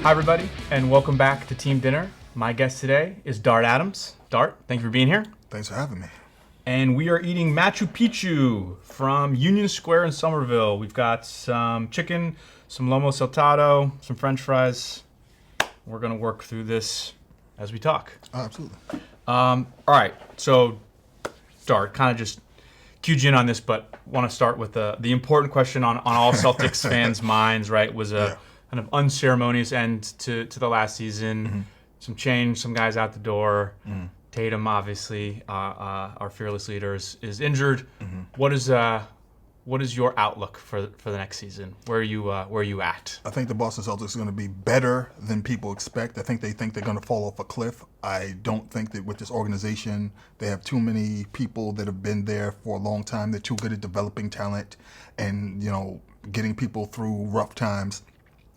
Hi, everybody, and welcome back to Team Dinner. My guest today is Dart Adams. Dart, thank you for being here. Thanks for having me. And we are eating Machu Picchu from Union Square in Somerville. We've got some chicken, some lomo saltado, some french fries. We're going to work through this as we talk. Oh, absolutely. All right, so Dart, kind of just cued you in on this, but want to start with the important question on all Celtics fans' minds, right? Was a kind of unceremonious end to the last season. Mm-hmm. Some change, some guys out the door. Mm-hmm. Tatum, obviously, our fearless leader, is injured. Mm-hmm. What is your outlook for the next season? Where are you at? I think the Boston Celtics are going to be better than people expect. I think they're going to fall off a cliff. I don't think that with this organization, they have too many people that have been there for a long time. They're too good at developing talent and, getting people through rough times.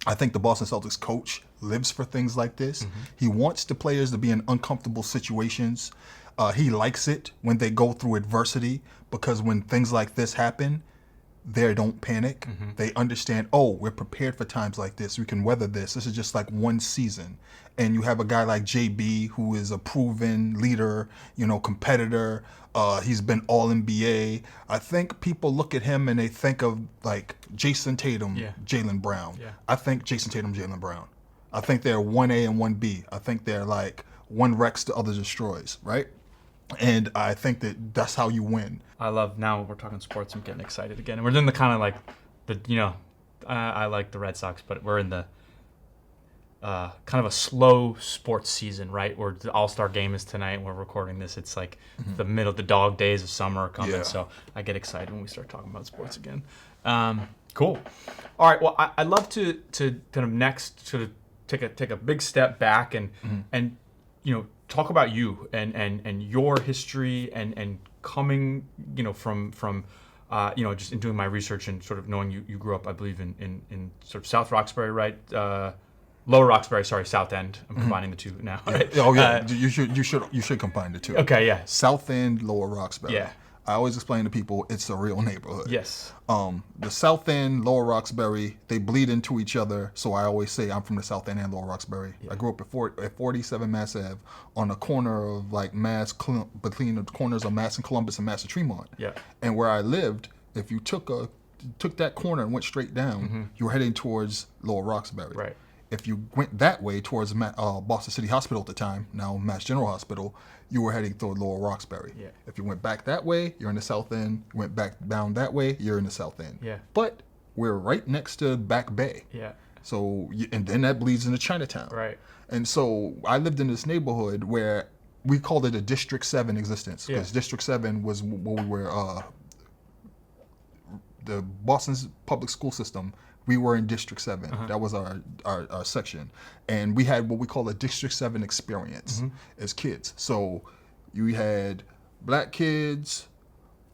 I think the Boston Celtics coach lives for things like this. Mm-hmm. He wants the players to be in uncomfortable situations. He likes it when they go through adversity because when things like this happen, they don't panic. Mm-hmm. They understand, we're prepared for times like this. We can weather this. This is just like one season. And you have a guy like JB who is a proven leader, competitor. He's been all NBA. I think people look at him and they think of like Jason Tatum, Jaylen Brown. Yeah. I think Jason Tatum, Jaylen Brown. I think they're 1A and 1B. I think they're like one wrecks, the other destroys, right? And I think that's how you win. I love, now we're talking sports, I'm getting excited again. And we're doing the kind of like, I like the Red Sox, but we're in the kind of a slow sports season, right? Where the All-Star game is tonight and we're recording this. It's like the dog days of summer are coming. Yeah. So I get excited when we start talking about sports again. Cool. All right, well, I'd love to kind of next sort of take a big step back and talk about you and your history and coming from just in doing my research and sort of knowing you grew up, I believe, in sort of South Roxbury, right? Lower Roxbury, sorry, South End. I'm combining the two now. Right? Oh yeah, you should combine the two. Okay, yeah. South End, Lower Roxbury. Yeah. I always explain to people it's a real neighborhood. Yes. The South End, Lower Roxbury, they bleed into each other. So I always say I'm from the South End and Lower Roxbury. Yeah. I grew up at 47 Mass Ave on the corner of like between the corners of Mass and Columbus and Mass and Tremont. Yeah. And where I lived, if you took that corner and went straight down, you were heading towards Lower Roxbury. Right. If you went that way towards Boston City Hospital at the time, now Mass General Hospital, you were heading toward Lower Roxbury. Yeah. If you went back that way, you're in the South End. You went back down that way, you're in the South End. Yeah. But we're right next to Back Bay. Yeah. So, and then that bleeds into Chinatown. Right. And so I lived in this neighborhood where we called it a District 7 existence because District 7 was what we were, the Boston's public school system. We were in District 7. Uh-huh. That was our section. And we had what we call a District 7 experience as kids. So you had black kids,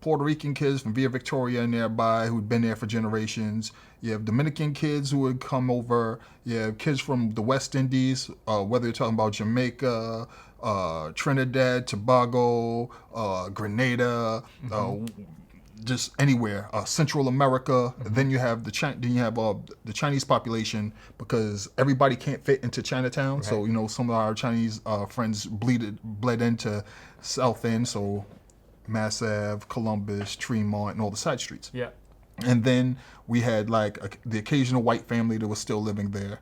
Puerto Rican kids from Villa Victoria and nearby who'd been there for generations. You have Dominican kids who would come over. You have kids from the West Indies, whether you're talking about Jamaica, Trinidad, Tobago, Grenada, just anywhere, Central America. Then you have the Chinese population because everybody can't fit into Chinatown. Right. So some of our Chinese friends bled into South End, so Mass Ave, Columbus, Tremont, and all the side streets. Yeah. And then we had like the occasional white family that was still living there.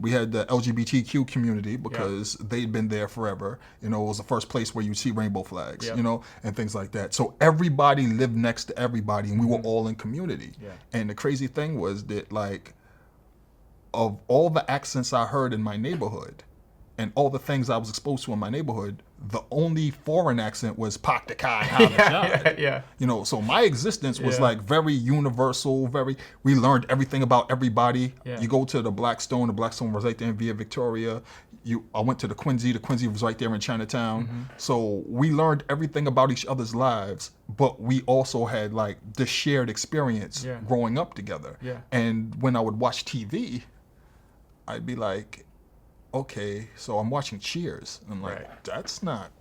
We had the LGBTQ community because they'd been there forever. It was the first place where you'd see rainbow flags, and things like that. So everybody lived next to everybody, and we were all in community. Yeah. And the crazy thing was that, like, of all the accents I heard in my neighborhood and all the things I was exposed to in my neighborhood, the only foreign accent was Pak de Kai. Yeah. So my existence was like very universal, we learned everything about everybody. Yeah. You go to the Blackstone was right there in Villa Victoria. I went to the Quincy was right there in Chinatown. So we learned everything about each other's lives, but we also had like this shared experience growing up together. Yeah. And when I would watch TV, I'd be like, okay, so I'm watching Cheers. And I'm like, that's not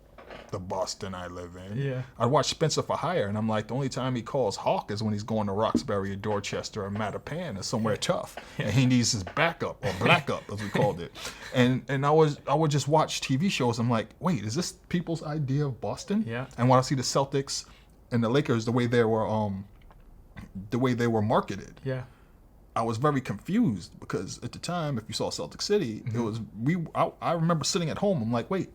the Boston I live in. Yeah. I watch Spencer for Hire, and I'm like, the only time he calls Hawk is when he's going to Roxbury or Dorchester or Mattapan or somewhere tough, and he needs his backup or blackup, as we called it. And I would just watch TV shows. I'm like, wait, is this people's idea of Boston? Yeah. And when I see the Celtics and the Lakers, the way they were marketed, Yeah. I was very confused, because at the time, if you saw Celtic City, it was I remember sitting at home. I'm like, wait,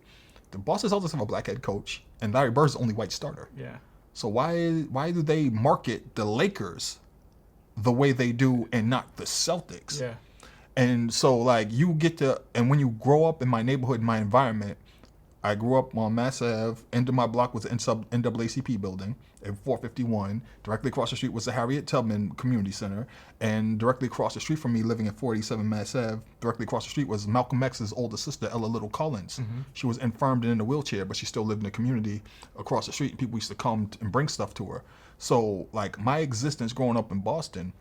the Boston Celtics have a black head coach, and Larry Bird's the only white starter. Yeah. So why do they market the Lakers the way they do and not the Celtics? Yeah. And so like and when you grow up in my neighborhood, my environment, I grew up on Mass Ave. End of my block was the NAACP building in 451. Directly across the street was the Harriet Tubman Community Center. And directly across the street from me, living at 487 Mass Ave, directly across the street was Malcolm X's older sister, Ella Little Collins. Mm-hmm. She was infirmed and in a wheelchair, but she still lived in the community across the street. And people used to come and bring stuff to her. So like my existence growing up in Boston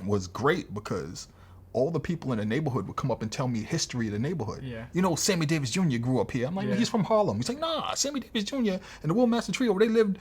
was great, because all the people in the neighborhood would come up and tell me history of the neighborhood. Yeah. You know, Sammy Davis Jr. grew up here. I'm like, Yeah. he's from Harlem. He's like, nah, Sammy Davis Jr. and the Will Master Trio, they lived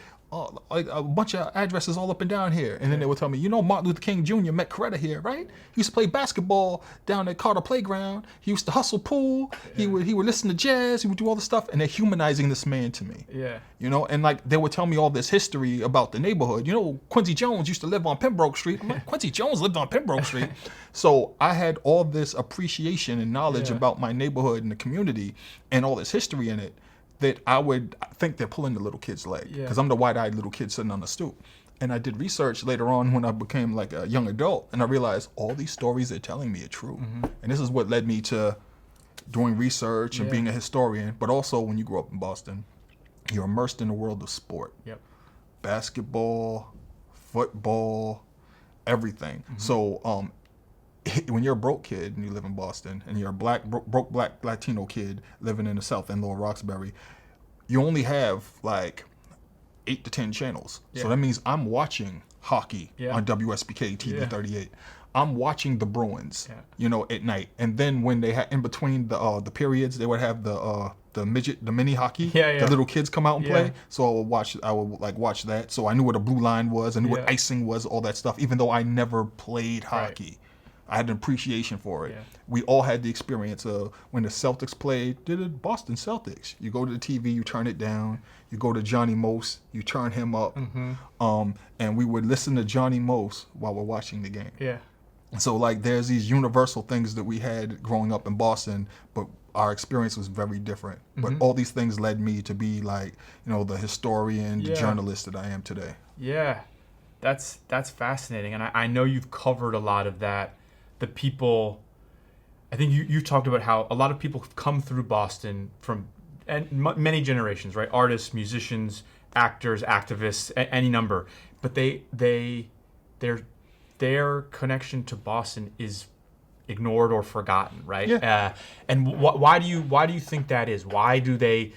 like a bunch of addresses all up and down here. And then they would tell me, you know, Martin Luther King Jr. met Coretta here, right? He used to play basketball down at Carter Playground. He used to hustle pool. He would listen to jazz. He would do all this stuff. And they're humanizing this man to me. Yeah. You know, and like they would tell me all this history about the neighborhood. You know, Quincy Jones used to live on Pembroke Street. I'm like, Quincy Jones lived on Pembroke Street. So I had all this appreciation and knowledge about my neighborhood and the community and all this history in it, that I would think they're pulling the little kid's leg, because I'm the wide-eyed little kid sitting on the stoop. And I did research later on when I became like a young adult, and I realized all these stories they're telling me are true. Mm-hmm. And this is what led me to doing research and being a historian. But also, when you grow up in Boston, you're immersed in the world of sport. Yep. Basketball, football, everything. Mm-hmm. So when you're a broke kid and you live in Boston, and you're a broke black Latino kid living in the South End, Lower Roxbury, you only have like 8 to 10 channels. Yeah. So that means I'm watching hockey on WSBK TV 38. I'm watching the Bruins, you know, at night. And then when they had in between the periods, they would have the mini hockey. The little kids come out and play. So I would watch that. So I knew what a blue line was, I knew what icing was, all that stuff, even though I never played hockey. Right. I had an appreciation for it. Yeah. We all had the experience of when the Celtics played, did it Boston Celtics. You go to the TV, you turn it down. You go to Johnny Most, you turn him up. Mm-hmm. And we would listen to Johnny Most while we're watching the game. Yeah. So like there's these universal things that we had growing up in Boston, but our experience was very different. Mm-hmm. But all these things led me to be like, you know, the historian, the journalist that I am today. Yeah. That's fascinating. And I know you've covered a lot of that. The people, I think you talked about how a lot of people have come through Boston from many generations, right? Artists, musicians, actors, activists, any number. But their connection to Boston is ignored or forgotten, right? Yeah. And why do you think that is? Why do they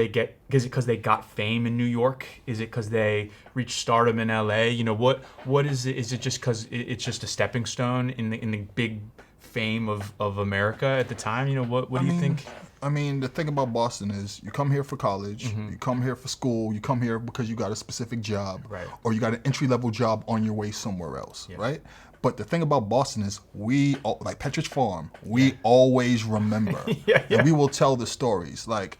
get? Is it because they got fame in New York? Is it because they reached stardom in LA? You know, what is it? Is it just because it's just a stepping stone in the big fame of America at the time? You know, what do you think? I mean, the thing about Boston is you come here for college, you come here for school, you come here because you got a specific job, right? Or you got an entry-level job on your way somewhere else, right? But the thing about Boston is like Petridge Farm, we always remember. And we will tell the stories. Like,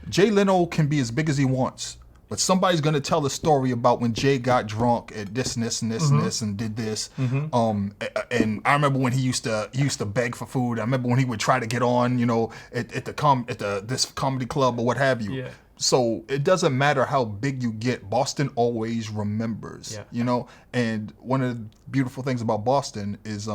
Jay Leno can be as big as he wants, but somebody's going to tell a story about when Jay got drunk at this and this and this and this and did this. And I remember when he used to beg for food. I remember when he would try to get on, you know, at this comedy club or what have you. Yeah. So it doesn't matter how big you get, Boston always remembers, you know? And one of the beautiful things about Boston is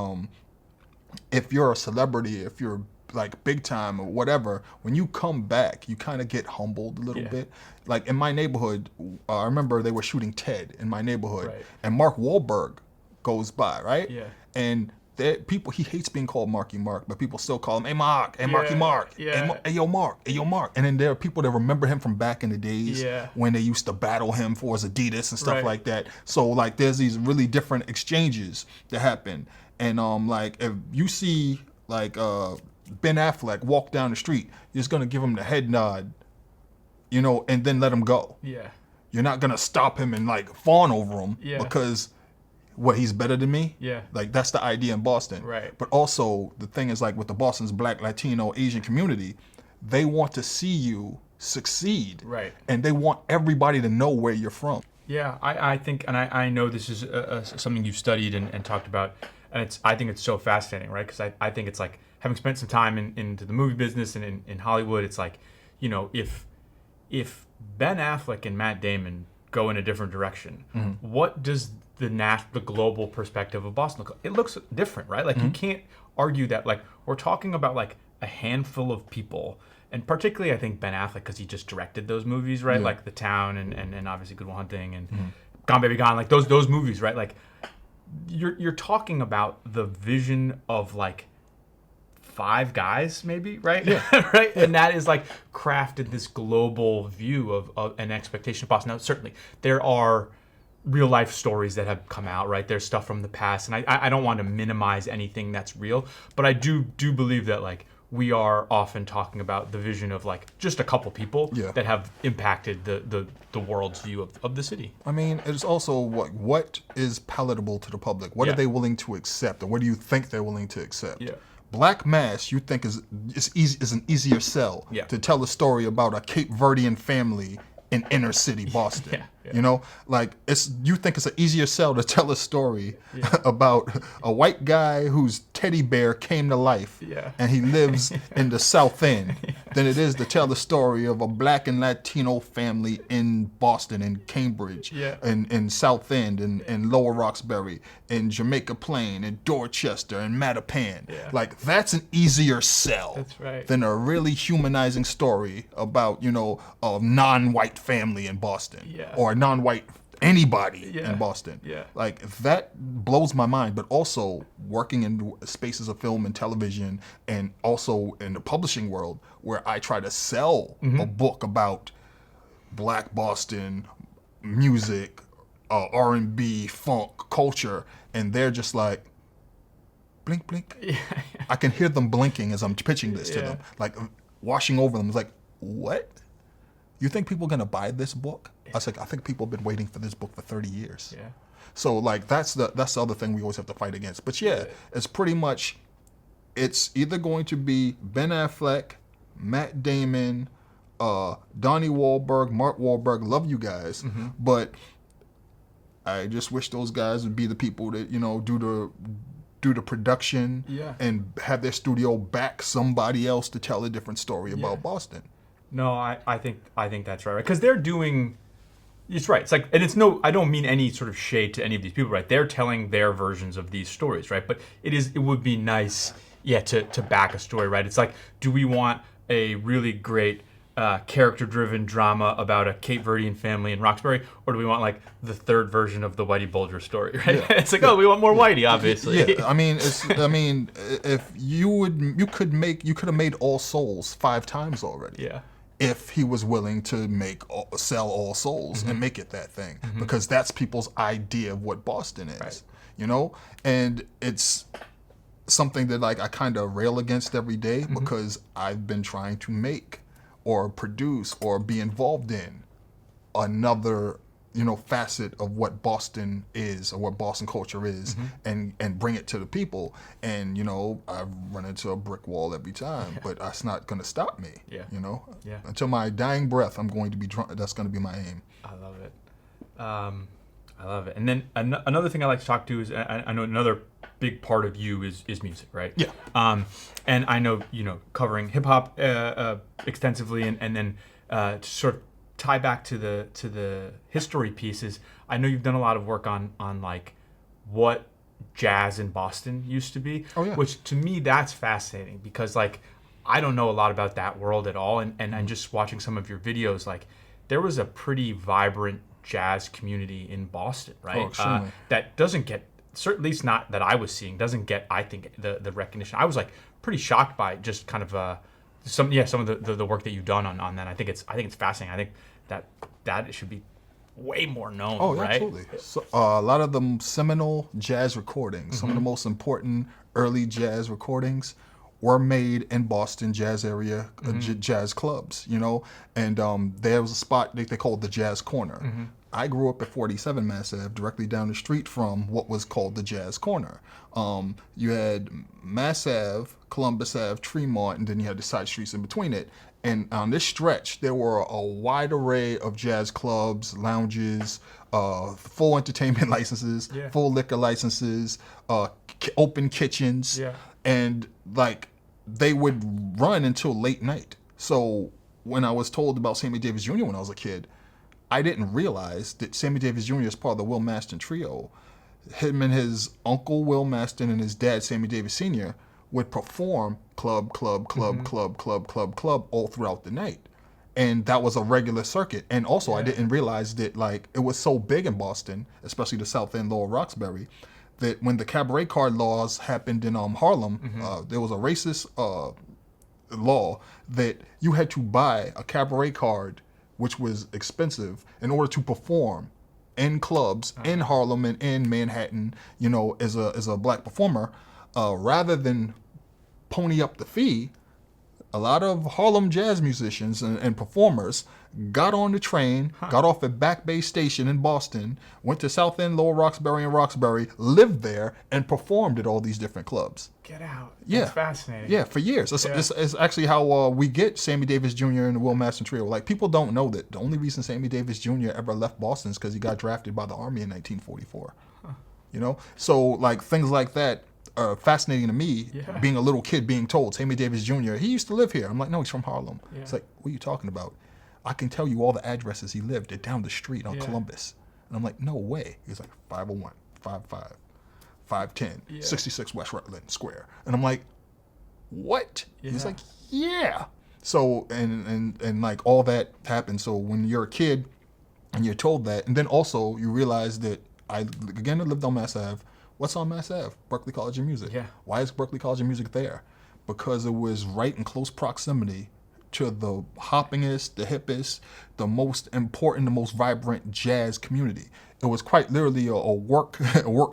if you're a celebrity, if you're like big time or whatever, when you come back, you kind of get humbled a little bit. Like in my neighborhood, I remember they were shooting Ted in my neighborhood, and Mark Wahlberg goes by, right? Yeah. And he hates being called Marky Mark, but people still call him, hey Mark, hey Marky Mark, hey yo Mark, hey yo Mark. And then there are people that remember him from back in the days when they used to battle him for his Adidas and stuff like that. So like there's these really different exchanges that happen. And like if you see like Ben Affleck walk down the street, you're just gonna give him the head nod and then let him go. Yeah. You're not gonna stop him and like fawn over him Yeah. because he's better than me. Yeah. Like that's the idea in Boston. Right. But also the thing is like with the Boston's Black, Latino, Asian community, they want to see you succeed. Right. And they want everybody to know where you're from. Yeah, I think, and I know this is something you've studied and talked about, and I think it's so fascinating, right? Because I think it's like, having spent some time into the movie business and in Hollywood, it's like, if Ben Affleck and Matt Damon go in a different direction, what does the global perspective of Boston look like? It looks different, right? Like, you can't argue that, like, we're talking about like a handful of people. And particularly, I think Ben Affleck, because he just directed those movies, right? Yeah. Like The Town and obviously Good Will Hunting and Gone Baby Gone, like those movies, right? Like you're talking about the vision of like 5 guys, maybe, right? Yeah. Right? And that is like crafted this global view of an expectation of Boston. Now, certainly there are real life stories that have come out, right? There's stuff from the past, and I don't want to minimize anything that's real, but I do believe that like we are often talking about the vision of like just a couple people that have impacted the world's view of the city. I mean, it's also what is palatable to the public. What are they willing to accept, or what do you think they're willing to accept? Yeah. Black Mass, you think is an easier sell to tell a story about a Cape Verdean family in inner city Boston. Like you think it's an easier sell to tell a story about a white guy whose teddy bear came to life and he lives in the South End than it is to tell the story of a Black and Latino family in Boston, in Cambridge, in South End, in Lower Roxbury, in Jamaica Plain, in Dorchester, in Mattapan. Like that's an easier sell than a really humanizing story about a non-white family in Boston or a non-white anybody in Boston. Like that blows my mind. But also working in spaces of film and television, and also in the publishing world, where I try to sell a book about Black Boston music, R&B, funk, culture, and they're just like, blink, blink. I can hear them blinking as I'm pitching this to them, like washing over them. It's like, what? You think people are gonna buy this book? I was like, I think people have been waiting for this book for 30 years. So like that's the other thing we always have to fight against. But it's pretty much, it's either going to be Ben Affleck, Matt Damon, Donnie Wahlberg, Mark Wahlberg. Love you guys, but I just wish those guys would be the people that do the production and have their studio back somebody else to tell a different story about Boston. No, I think that's right. Because they're doing, it's right. It's like, and it's I don't mean any sort of shade to any of these people, right? They're telling their versions of these stories, right? But it would be nice, to back a story, right? It's like, do we want a really great character-driven drama about a Cape Verdean family in Roxbury, or do we want like the third version of the Whitey Bulger story, right? It's like, we want more Whitey, obviously. I mean, if you could have made All Souls 5 times already. If he was willing to sell All Souls and make it that thing, because that's people's idea of what Boston is, and it's something that like I kind of rail against every day, because I've been trying to make or produce or be involved in another facet of what Boston is, or what Boston culture is, and bring it to the people. And I run into a brick wall every time, but that's not going to stop me. Until my dying breath, I'm going to be drunk. That's going to be my aim. I love it. I love it. And then another thing I like to talk to is, I know another big part of you is music, right? And I know covering hip hop extensively, and then to sort of tie back to the history pieces, I know you've done a lot of work on like what jazz in Boston used to be, which to me that's fascinating, because like I don't know a lot about that world at all, and just watching some of your videos, like there was a pretty vibrant jazz community in Boston, right? That doesn't get, certainly at least not that I was seeing, doesn't get, I think, the recognition. I was like pretty shocked by just kind of some of the work that you've done on that. I think it's fascinating. I think that it should be way more known. Right? Absolutely. So, a lot of the seminal jazz recordings, some of the most important early jazz recordings, were made in Boston jazz area, jazz clubs, you know, and there was a spot they called the Jazz Corner. I grew up at 47 Mass Ave, directly down the street from what was called the Jazz Corner. You had Mass Ave, Columbus Ave, Tremont, and then you had the side streets in between it. And on this stretch, there were a wide array of jazz clubs, lounges, full entertainment licenses, full liquor licenses, open kitchens, and like they would run until late night. So when I was told about Sammy Davis Jr. when I was a kid, I didn't realize that Sammy Davis Jr. is part of the Will Maston trio. Him and his uncle Will Maston and his dad Sammy Davis Sr. would perform club all throughout the night. And that was a regular circuit. And also I didn't realize that like it was so big in Boston, especially the South End, Lower Roxbury, that when the cabaret card laws happened in Harlem, there was a racist law that you had to buy a cabaret card, which was expensive, in order to perform in clubs in Harlem and in Manhattan, you know, as a black performer, rather than pony up the fee. A lot of Harlem jazz musicians and performers got on the train, got off at Back Bay Station in Boston, went to South End, Lower Roxbury, and Roxbury, lived there, and performed at all these different clubs. Get out. Yeah. That's fascinating. Yeah, for years. It's actually how we get Sammy Davis Jr. and the Will Maston Trio. Like, people don't know that the only reason Sammy Davis Jr. ever left Boston is because he got drafted by the Army in 1944. You know? So, like, things like that are fascinating to me, being a little kid being told, Sammy Davis Jr., he used to live here. I'm like, no, he's from Harlem. It's like, what are you talking about? I can tell you all the addresses he lived at down the street on Columbus. And I'm like, no way. He's like, 501, 55, 510, 66 West Rutland Square. And I'm like, what? He's like, yeah. So, and like all that happened. So when you're a kid and you're told that, and then also you realize that I lived on Mass Ave. What's on Mass Ave? Berklee College of Music. Yeah. Why is Berklee College of Music there? Because it was right in close proximity to the hoppingest, the hippest, the most important, the most vibrant jazz community. It was quite literally a work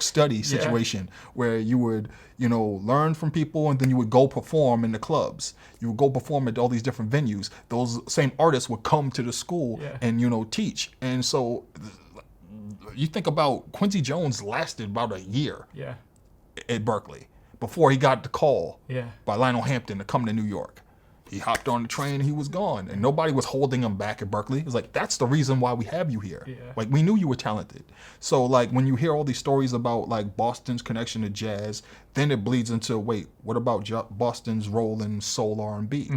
study situation where you would, you know, learn from people and then you would go perform in the clubs. You would go perform at all these different venues. Those same artists would come to the school and, you know, teach. And so you think about Quincy Jones lasted about a year at Berklee before he got the call by Lionel Hampton to come to New York. He hopped on the train and he was gone, and nobody was holding him back at Berklee. It was like, that's the reason why we have you here. Like, we knew you were talented. So like when you hear all these stories about like Boston's connection to jazz, then it bleeds into, wait, what about Boston's role in soul R&B?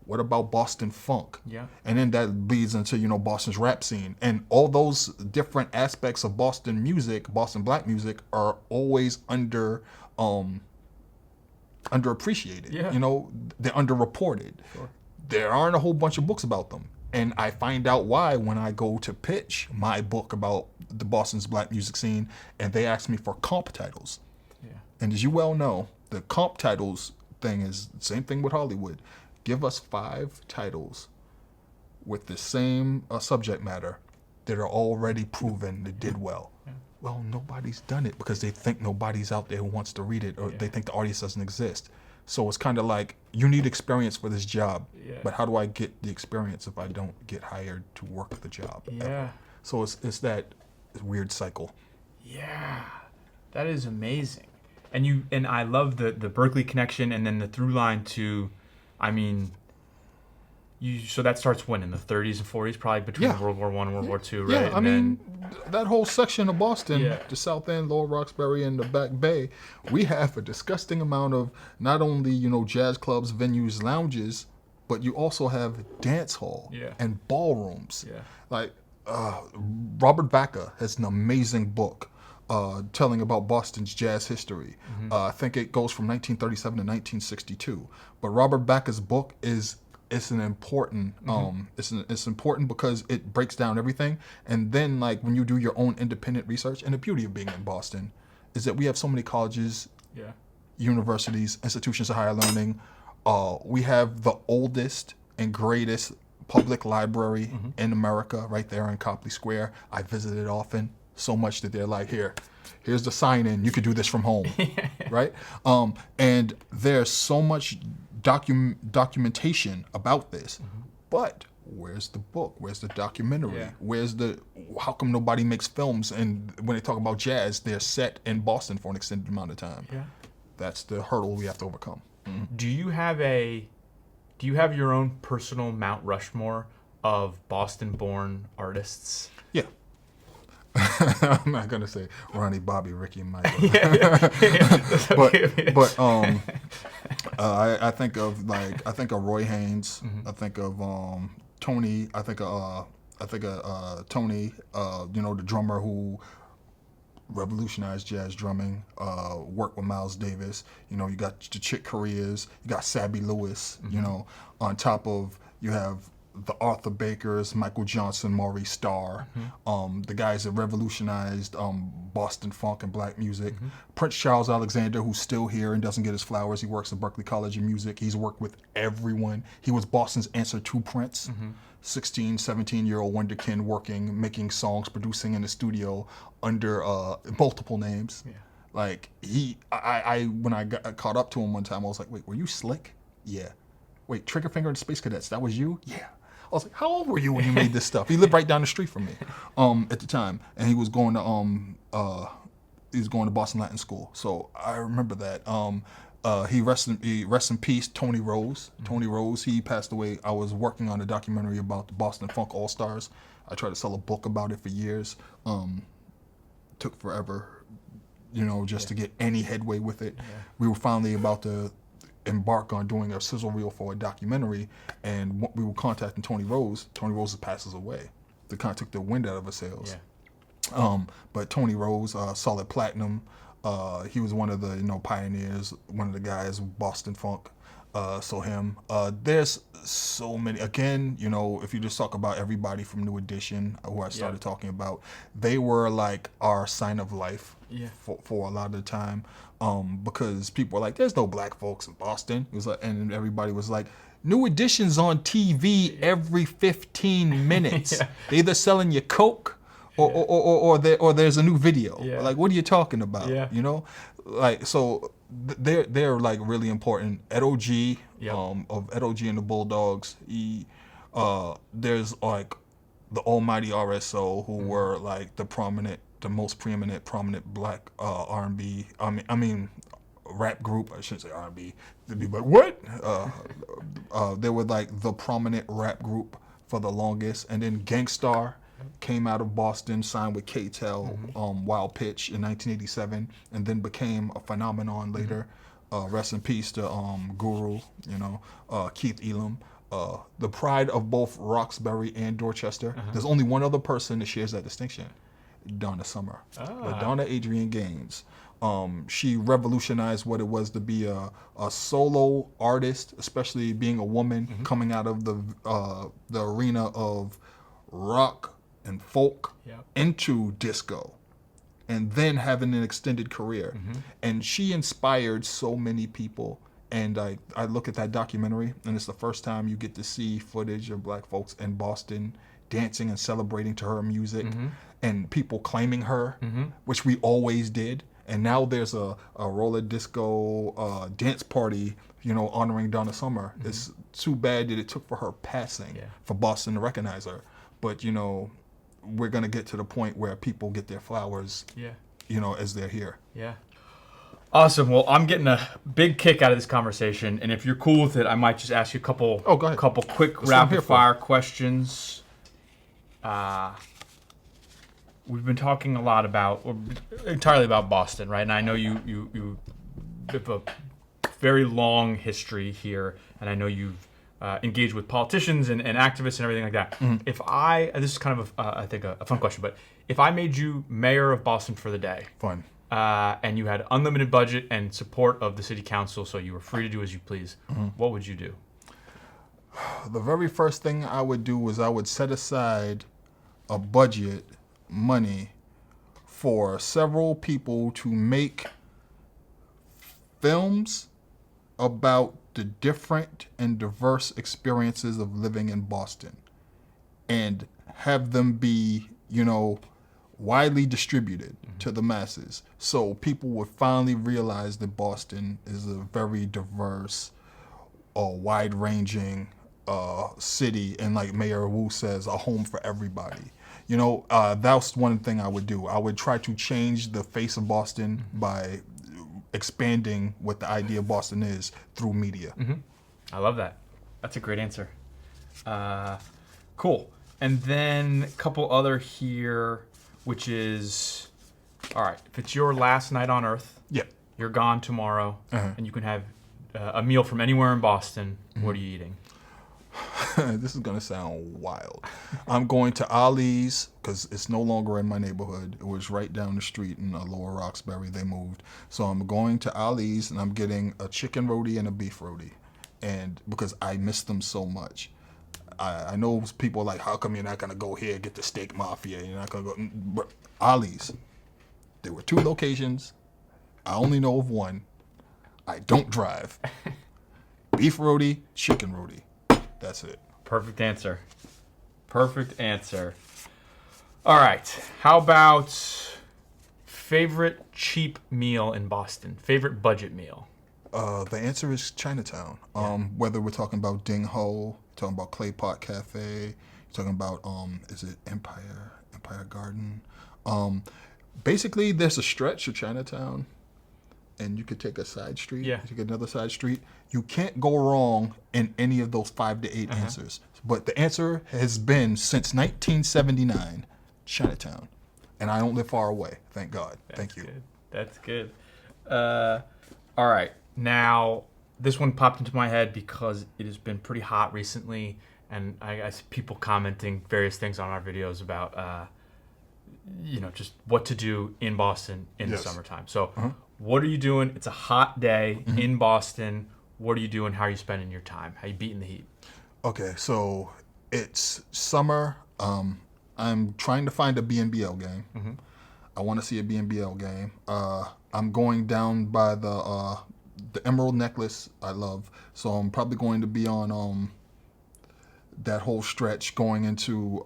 What about Boston funk? And then that bleeds into, you know, Boston's rap scene. And all those different aspects of Boston music, Boston black music, are always underappreciated. You know, they're underreported. There aren't a whole bunch of books about them. And I find out why when I go to pitch my book about the Boston's black music scene, and they ask me for comp titles. And as you well know, the comp titles thing is the same thing with Hollywood. Give us 5 titles with the same subject matter that are already proven that did well. Well, nobody's done it because they think nobody's out there who wants to read it, or they think the audience doesn't exist. So it's kind of like, you need experience for this job, but how do I get the experience if I don't get hired to work the job? Ever? So it's that weird cycle. Yeah, that is amazing. And I love the Berklee connection, and then the through line to, I mean, so that starts when, in the 30s and 40s, probably between World War I and World War II, right? Yeah, I mean, that whole section of Boston, the South End, Lower Roxbury, and the Back Bay, we have a disgusting amount of not only, you know, jazz clubs, venues, lounges, but you also have dance hall and ballrooms. Like, Robert Baca has an amazing book telling about Boston's jazz history. I think it goes from 1937 to 1962. But Robert Baca's book is an important it's important because it breaks down everything. And then like when you do your own independent research, and the beauty of being in Boston is that we have so many colleges, universities, institutions of higher learning. We have the oldest and greatest public library in America right there in Copley Square. I visit it often. so much that they're like, here's the sign in. You could do this from home, right? And there's so much documentation about this, but where's the book? Where's the documentary? Yeah. How come nobody makes films? And when they talk about jazz, they're set in Boston for an extended amount of time. Yeah. That's the hurdle we have to overcome. Do you have your own personal Mount Rushmore of Boston-born artists? Yeah. I'm not gonna say Ronnie, Bobby, Ricky, and Mike, but I think of Roy Haynes. I think of Tony. I think of Tony. The drummer who revolutionized jazz drumming. Worked with Miles Davis. You got the Chick Coreas. You got Sabby Lewis. On top of you have the Arthur Bakers, Michael Johnson, Maurice Starr, the guys that revolutionized Boston funk and black music. Prince Charles Alexander, who's still here and doesn't get his flowers. He works at Berklee College of Music. He's worked with everyone. He was Boston's answer to Prince. 16, 17-year-old wonderkin making songs, producing in the studio under multiple names. Yeah. Like when I got caught up to him one time, I was like, wait, were you Slick? Yeah. Wait, Triggerfinger and Space Cadets, that was you? Yeah. I was like, how old were you when you made this stuff? He lived right down the street from me at the time, and he was going to Boston Latin School. So I remember that. He rest in peace, Tony Rose. Tony Rose, he passed away. I was working on a documentary about the Boston Funk All Stars. I tried to sell a book about it for years. Took forever, just to get any headway with it. Yeah. We were finally about to embark on doing a sizzle reel for a documentary, and we were contacting Tony Rose. Tony Rose passes away. They kind of took the wind out of our sails. Yeah. But Tony Rose, Solid Platinum, he was one of the pioneers, one of the guys, Boston Funk. So him. There's so many. Again, if you just talk about everybody from New Edition, who I started talking about, they were like our sign of life for a lot of the time. Because people were like, "There's no black folks in Boston." It was like, and everybody was like, "New Edition's on TV every 15 minutes. They're either selling you Coke." Or there's a new video. Yeah. Like, what are you talking about? Yeah. Like, so they're like really important. Ed O.G. Of Ed O.G. and the Bulldogs. There's like the almighty RSO, who were like the most preeminent black R&B. I mean rap group. I shouldn't say R&B. They'd be like, what? They were like the prominent rap group for the longest, and then Gangstar came out of Boston, signed with K-Tel, Wild Pitch in 1987, and then became a phenomenon later. Rest in peace to Guru, Keith Elam. The pride of both Roxbury and Dorchester. There's only one other person that shares that distinction, Donna Summer. Donna Adrienne Gaines. She revolutionized what it was to be a solo artist, especially being a woman coming out of the arena of rock and folk into disco, and then having an extended career. And she inspired so many people. And I look at that documentary, and it's the first time you get to see footage of black folks in Boston dancing and celebrating to her music, and people claiming her, which we always did. And now there's a roller disco dance party, honoring Donna Summer. It's too bad that it took for her passing for Boston to recognize her. But, we're going to get to the point where people get their flowers, as they're here. Yeah. Awesome. Well, I'm getting a big kick out of this conversation, and if you're cool with it, I might just ask you a couple quick rapid-fire questions. We've been talking a lot entirely about Boston, right? And I know you have a very long history here, and I know you've engaged with politicians and activists and everything like that. This is kind of I think a fun question, but if I made you mayor of Boston for the day, fun, and you had unlimited budget and support of the city council, so you were free to do as you please, what would you do? The very first thing I would do was I would set aside a budget, money, for several people to make films about the different and diverse experiences of living in Boston, and have them be, widely distributed to the masses. So people would finally realize that Boston is a very diverse, wide-ranging city, and like Mayor Wu says, a home for everybody. That's one thing I would do. I would try to change the face of Boston by expanding what the idea of Boston is through media. I love that. That's a great answer. Cool. And then a couple other here, which is, all right, if it's your last night on Earth, you're gone tomorrow, and you can have a meal from anywhere in Boston, what are you eating? This is going to sound wild. I'm going to Ali's because it's no longer in my neighborhood. It was right down the street in Lower Roxbury. They moved. So I'm going to Ali's and I'm getting a chicken roti and a beef roti. And because I miss them so much. I know people are like, how come you're not going to go here and get the steak mafia? You're not going to go. But Ali's. There were 2 locations. I only know of one. I don't drive. Beef roti, chicken roti. That's it. Perfect answer. Perfect answer. All right. How about favorite cheap meal in Boston? Favorite budget meal? The answer is Chinatown. Whether we're talking about Ding Ho, talking about Clay Pot Cafe, talking about is it Empire Garden? Basically, there's a stretch of Chinatown, and you could take a side street. Yeah. You take another side street. You can't go wrong in any of those 5 to 8 answers. But the answer has been since 1979, Chinatown, and I don't live far away. Thank God. Thank you. Good. That's good. All right. Now, this one popped into my head because it has been pretty hot recently, and I see people commenting various things on our videos about, just what to do in Boston in the summertime. So, what are you doing? It's a hot day in Boston. What are you doing? How are you spending your time? How are you beating the heat? Okay, so it's summer. I'm trying to find a BNBL game. I want to see a BNBL game. I'm going down by the Emerald Necklace I love. So I'm probably going to be on that whole stretch going into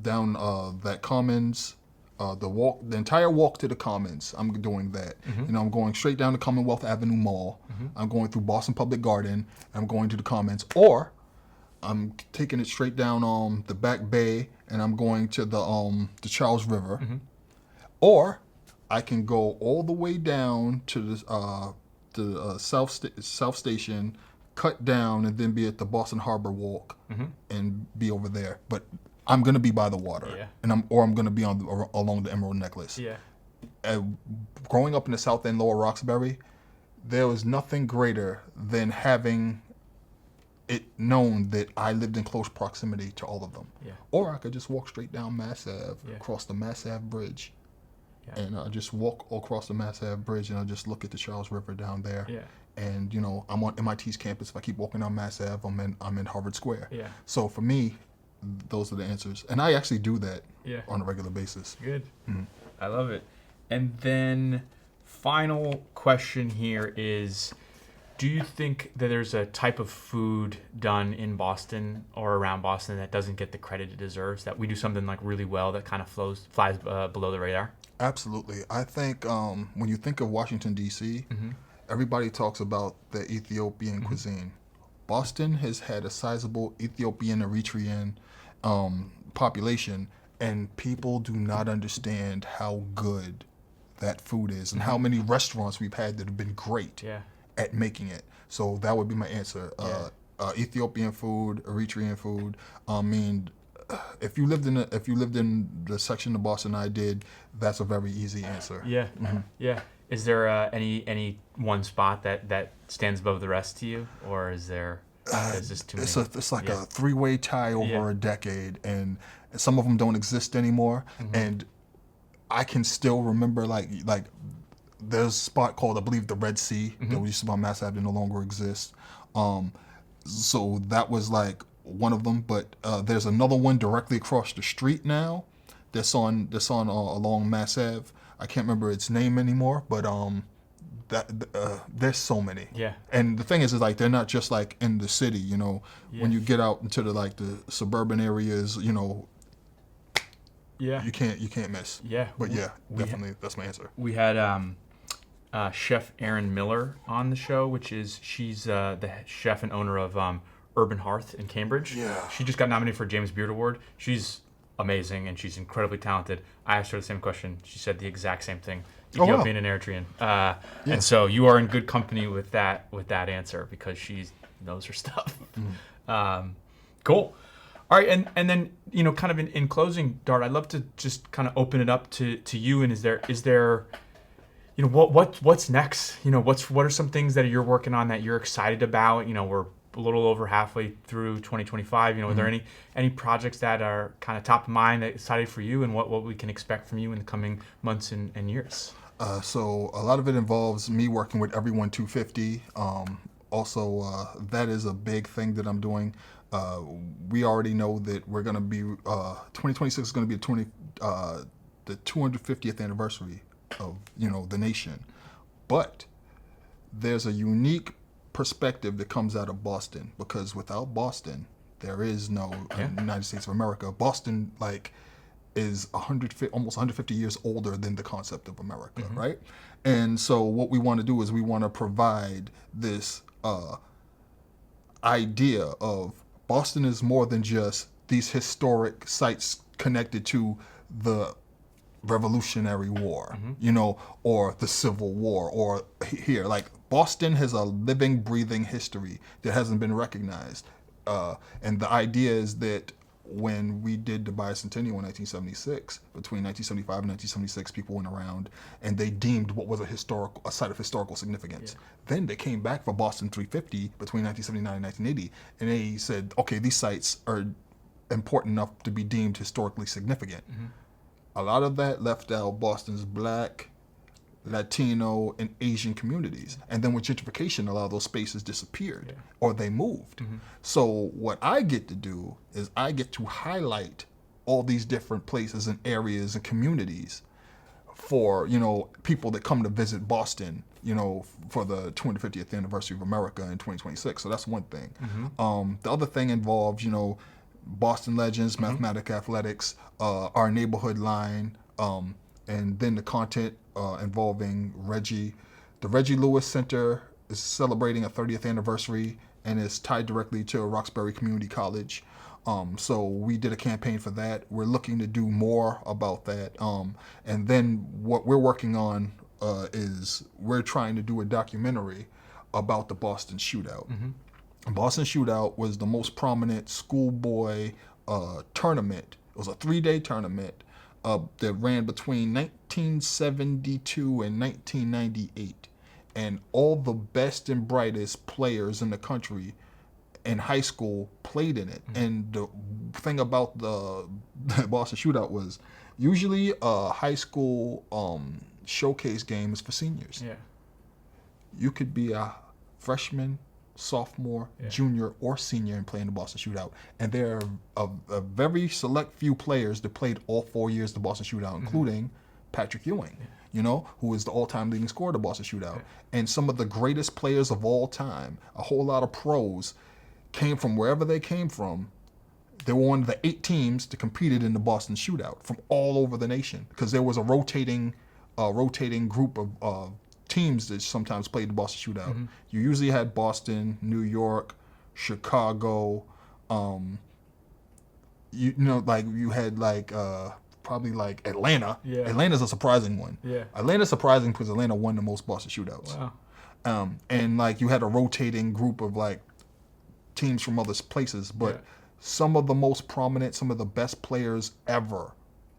down that Commons, the entire walk to the Commons. I'm doing that. I'm going straight down to Commonwealth Avenue Mall. I'm going through Boston Public Garden. I'm going to the Commons, or I'm taking it straight down the Back Bay, and I'm going to the Charles River, or I can go all the way down to the South Station, cut down, and then be at the Boston Harbor Walk and be over there. But I'm gonna be by the water, and I'm gonna be along the Emerald Necklace. Growing up in the South End, Lower Roxbury, there was nothing greater than having it known that I lived in close proximity to all of them. Or I could just walk straight down Mass Ave, across the Mass Ave Bridge, and I'll just walk across the Mass Ave Bridge, and I'll just look at the Charles River down there. And I'm on MIT's campus. If I keep walking down Mass Ave, I'm in Harvard Square. So for me, those are the answers, and I actually do that on a regular basis. Good. I love it. And then final question here is, do you think that there's a type of food done in Boston or around Boston that doesn't get the credit it deserves, that we do something like really well that kind of flies below the radar? Absolutely. I think when you think of Washington, D.C., everybody talks about the Ethiopian cuisine. Boston has had a sizable Ethiopian, Eritrean population, and people do not understand how good that food is and how many restaurants we've had that have been great at making it. So that would be my answer. Ethiopian food, Eritrean food. I mean, if you lived in the section of Boston I did, that's a very easy answer. Is there any one spot that stands above the rest to you, or is there? Is this too many? It's like a 3-way tie over a decade, and some of them don't exist anymore. And I can still remember like there's a spot called, I believe, the Red Sea that we used to buy Mass Ave that no longer exists. So that was like one of them, but there's another one directly across the street now that's on along Mass Ave. I can't remember its name anymore, but there's so many. And the thing is like they're not just like in the city, when you get out into the suburban areas, Yeah. You can't miss. Yeah. But yeah, definitely that's my answer. We had Chef Erin Miller on the show, she's the chef and owner of Urban Hearth in Cambridge. Yeah. She just got nominated for a James Beard Award. She's amazing and she's incredibly talented. I asked her the same question. She said the exact same thing. Ethiopian and Eritrean. And so you are in good company with that answer because she knows her stuff. Cool. All right, and then kind of in closing, Dart, I'd love to just kind of open it up to you. And is there what's next? What are some things that you're working on that you're excited about? We're a little over halfway through 2025. Are there any projects that are kind of top of mind that excited for you, and what we can expect from you in the coming months and years? So a lot of it involves me working with Everyone 250. Also, that is a big thing that I'm doing. We already know that we're going to be 2026 is going to be the 250th anniversary of the nation, but there's a unique perspective that comes out of Boston, because without Boston there is no United States of America. Boston is almost 150 years older than the concept of America, right? And so what we want to do is we want to provide this idea of Boston is more than just these historic sites connected to the Revolutionary War, or the Civil War, or here. Boston has a living, breathing history that hasn't been recognized. And the idea is that when we did the bicentennial in 1976, between 1975 and 1976, people went around and they deemed what was a site of historical significance. Yeah. Then they came back for Boston 350 between 1979 and 1980, and they said, okay, these sites are important enough to be deemed historically significant. A lot of that left out Boston's Black, Latino, and Asian communities. And then with gentrification, a lot of those spaces disappeared or they moved. So what I get to do is I get to highlight all these different places and areas and communities for, people that come to visit Boston, for the 250th anniversary of America in 2026. So that's one thing. The other thing involves, Boston Legends, Mathematic Athletics, our neighborhood line, and then the content involving Reggie. The Reggie Lewis Center is celebrating a 30th anniversary and is tied directly to Roxbury Community College. So we did a campaign for that. We're looking to do more about that. And then what we're working on is we're trying to do a documentary about the Boston Shootout. Boston Shootout was the most prominent schoolboy tournament. It was a 3-day tournament that ran between 1972 and 1998. And all the best and brightest players in the country in high school played in it. And the thing about the Boston Shootout was usually a high school showcase game is for seniors. Yeah. You could be a freshman, sophomore, junior, or senior and play in the Boston Shootout. And there are a very select few players that played all 4 years of the Boston Shootout, including Patrick Ewing, who is the all-time leading scorer of the Boston Shootout. And some of the greatest players of all time, a whole lot of pros, came from wherever they came from. They were one of the 8 teams that competed in the Boston Shootout from all over the nation, because there was a rotating group of teams that sometimes played the Boston Shootout. You usually had Boston, New York, Chicago. You had probably Atlanta. Yeah. Atlanta's a surprising one. Yeah. Atlanta's surprising because Atlanta won the most Boston Shootouts. Wow. And you had a rotating group of teams from other places, but some of the most prominent, some of the best players ever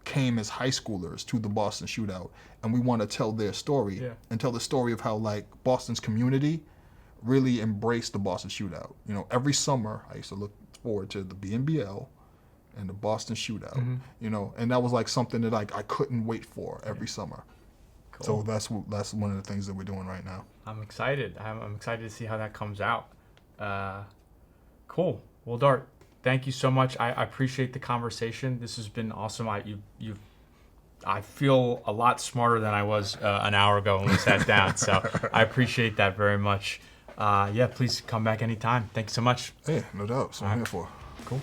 came as high schoolers to the Boston Shootout, and we want to tell their story and tell the story of how Boston's community really embraced the Boston Shootout. Every summer I used to look forward to the BNBL and the Boston Shootout, and that was something that I couldn't wait for every summer. Cool. So that's one of the things that we're doing right now. I'm excited. I'm excited to see how that comes out. Cool. Well, Dart, thank you so much. I appreciate the conversation. This has been awesome. I feel a lot smarter than I was an hour ago when we sat down. So I appreciate that very much. Please come back anytime. Thank you so much. Hey, no doubt. That's what I'm here for. Cool.